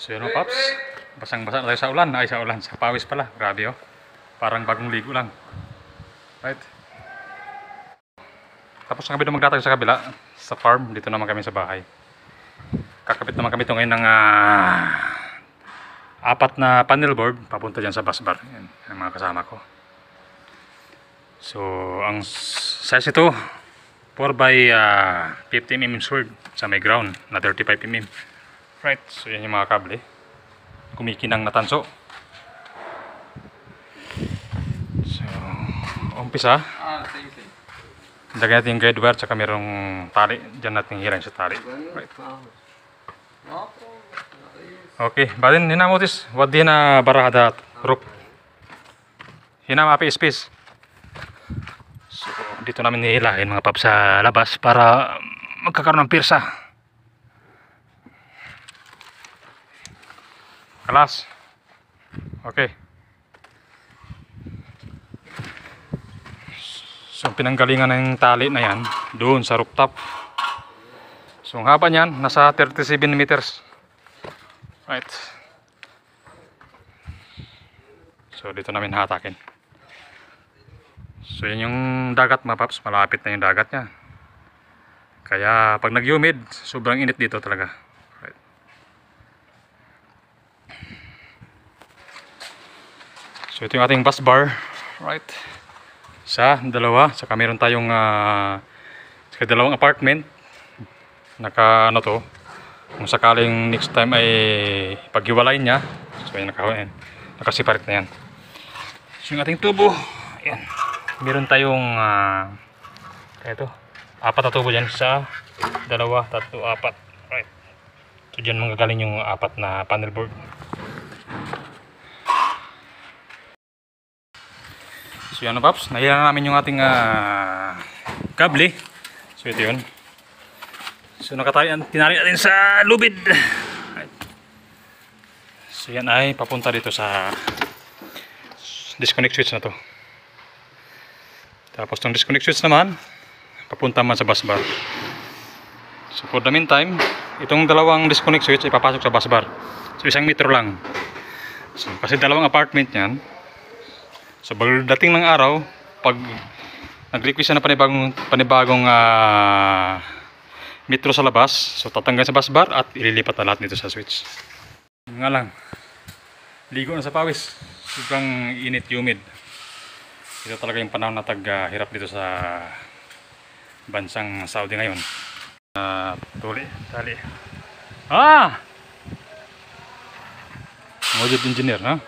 So yun mga paps, basang-basa na tayo sa ulan. Ay, sa ulan, sa pawis pala. Grabe oh. Parang bagong ligo lang. Right. Tapos ang gabi na magdatag sa kabila, sa farm. Dito naman kami sa bahay. Kakabit naman kami ito ngayon ng 4 na panel board. Papunta dyan sa bus bar. Yan, yung mga kasama ko. So, ang size ito, 4x50mm sword sa may ground na 35mm. Right, so yan yung mga kable. Kumikinang na tanso. So, umpisa. Lagyan natin yung guide wire tsaka merong tali. Diyan natin hirain sa tali. Right. Okay, badin hinamotis. Wadi na barahada rope. Hinam api space. So, dito namin nihilahin mga paps sa labas para magkakaroon ng pirsa. Kalas. Okay. So, pinanggalingan ng tali na yan doon sa rooftop. So, ang haba niyan nasa 37 meters. Right. So, dito namin hatakin. So, yan yung dagat mga paps. Malapit na yung dagat niya. Kaya, pag nag-humid, sobrang init dito talaga. Right. So, ito yung ating bus bar. Right. Dalawa. Saka meron tayong dalawang apartment. Naka, ano to, kung sakaling next time ay paghiwalay niya. So, yan, nakaseparate na yan. So, yung ating tubo. Ayan. Meron tayong ito, 4 na tubo dyan. 1, 2, 3, 4. Right. So, dyan manggagaling yung 4 na panel board. So, yan na paps. Nahila na namin yung ating kable. So, ito yun. So, tinali natin sa lubid. Right. So, yan ay papunta dito sa disconnect switch na to. Tapos itong disconnect switch naman papunta man sa bus bar. So for the meantime, itong dalawang disconnect switch ay papasok sa bus bar. So 1 metro lang. So kasi dalawang apartment yan. So pagdating ng araw, pag nag-request na panibagong metro sa labas, so tatanggal sa bus bar at ililipat na lahat nito sa switch. Nga lang, ligo na sa pawis. Sobrang init, humid. Ito talaga yung panahon na hirap dito sa bansang Saudi ngayon. Tali. Mujud engineer, ha?